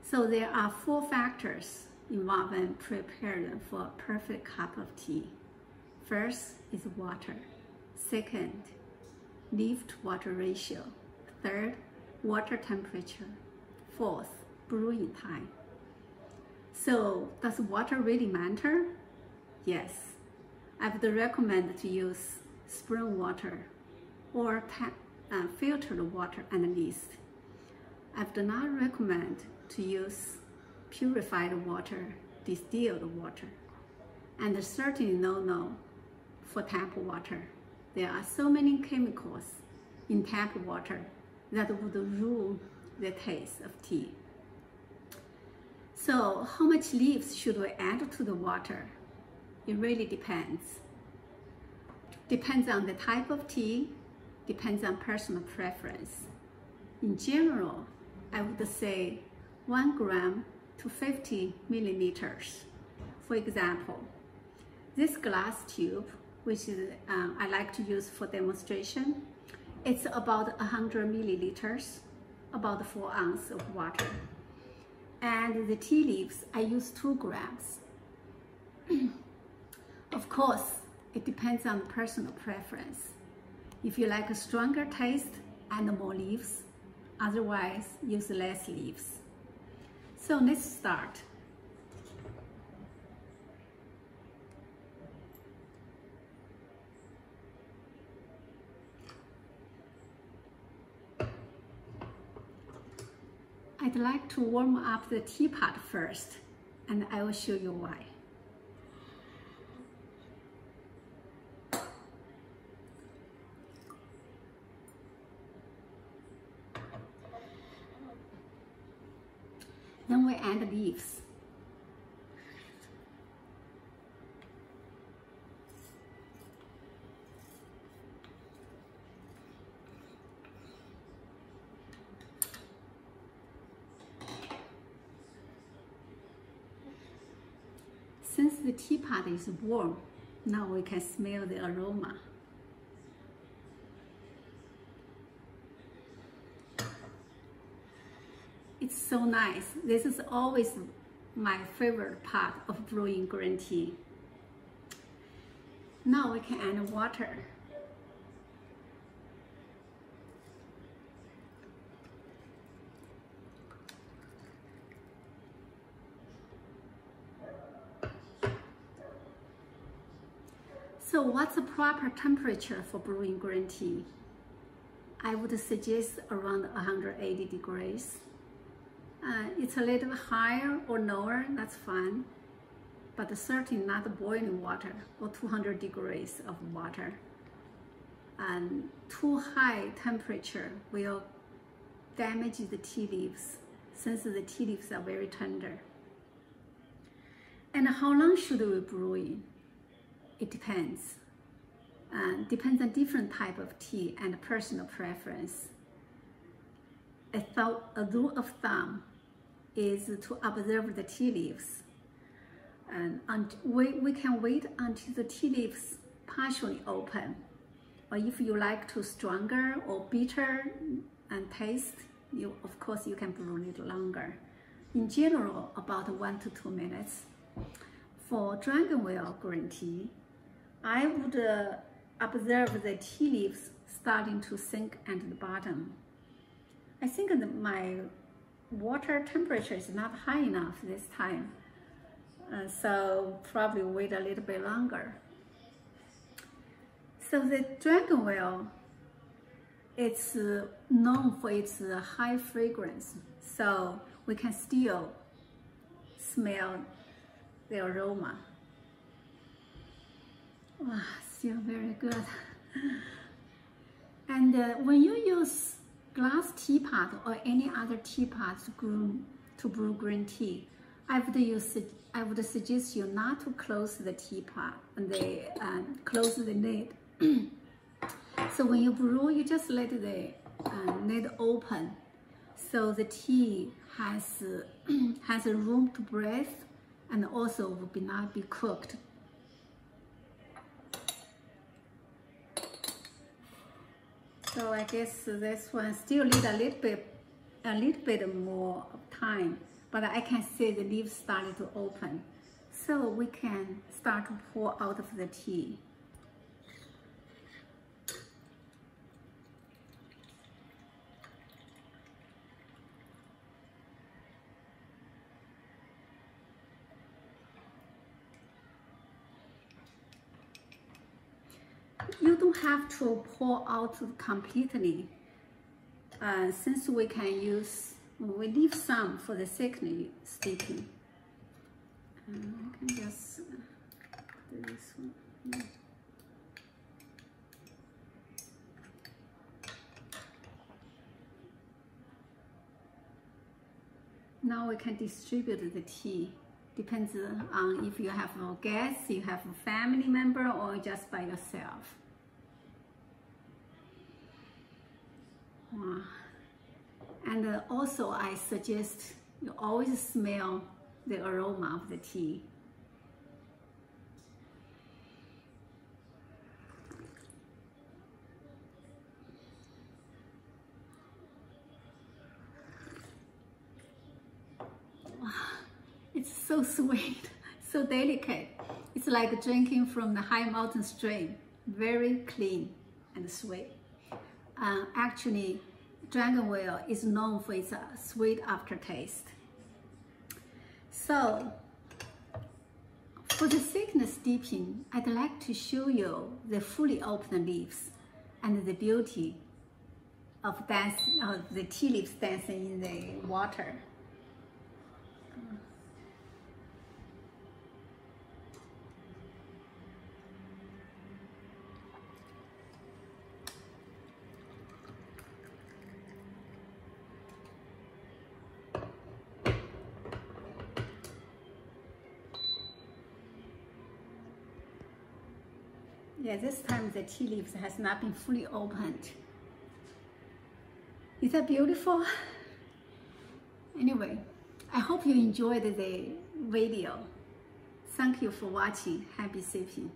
So there are 4 factors involved in preparing for a perfect cup of tea. First is water. Second, leaf to water ratio. Third, water temperature. Fourth, brewing time. So does water really matter? Yes. I would recommend to use spring water or filtered water at least. I would not recommend to use purified water, distilled water, and certainly no for tap water. There are so many chemicals in tap water that would ruin the taste of tea. So how much leaves should we add to the water? It really depends. Depends on the type of tea, depends on personal preference. In general, I would say 1 gram to 50 milliliters. For example, this glass tube, which is, I like to use for demonstration, it's about 100 milliliters, about 4 ounces of water. And the tea leaves, I use 2 grams. Of course, it depends on personal preference. If you like a stronger taste, add more leaves. Otherwise, use less leaves. So let's start. I'd like to warm up the teapot first, and I will show you why. Then we add leaves. Since the teapot is warm, now we can smell the aroma. It's so nice. This is always my favorite part of brewing green tea. Now we can add water. So what's the proper temperature for brewing green tea? I would suggest around 180 degrees. It's a little higher or lower, that's fine, but certainly not boiling water or 200 degrees of water. And too high temperature will damage the tea leaves, since the tea leaves are very tender. And how long should we brew in? It depends. Depends on different type of tea and personal preference. A rule of thumb is to observe the tea leaves. And we can wait until the tea leaves partially open. Or if you like to stronger or bitter and taste, of course you can brew it longer. In general, about 1 to 2 minutes. For dragon well green tea, I would observe the tea leaves starting to sink at the bottom. I think that my water temperature is not high enough this time, so probably wait a little bit longer. So the dragon well, it's known for its high fragrance, so we can still smell the aroma. Wow, still very good. And when you use glass teapot or any other teapot to brew green tea, I would suggest you not to close the teapot and close the lid. So when you brew, you just let the lid open, so the tea has a room to breathe and also will not be cooked. So I guess this one still need a little bit more time but I can see the leaves started to open. So we can start to pour out of the tea. You don't have to pour out completely. Since we leave some for the second steeping. I can just do this one. Yeah. Now we can distribute the tea. Depends on if you have guests, you have a family member, or just by yourself. Wow. And also I suggest you always smell the aroma of the tea. Wow. It's so sweet, so delicate. It's like drinking from the high mountain stream. Very clean and sweet. Actually, dragon well is known for its sweet aftertaste. So, for the second steeping, I'd like to show you the fully open leaves and the beauty of the tea leaves dancing in the water. Yeah, this time the tea leaves has not been fully opened. Is that beautiful? Anyway, I hope you enjoyed the video. Thank you for watching. Happy sipping.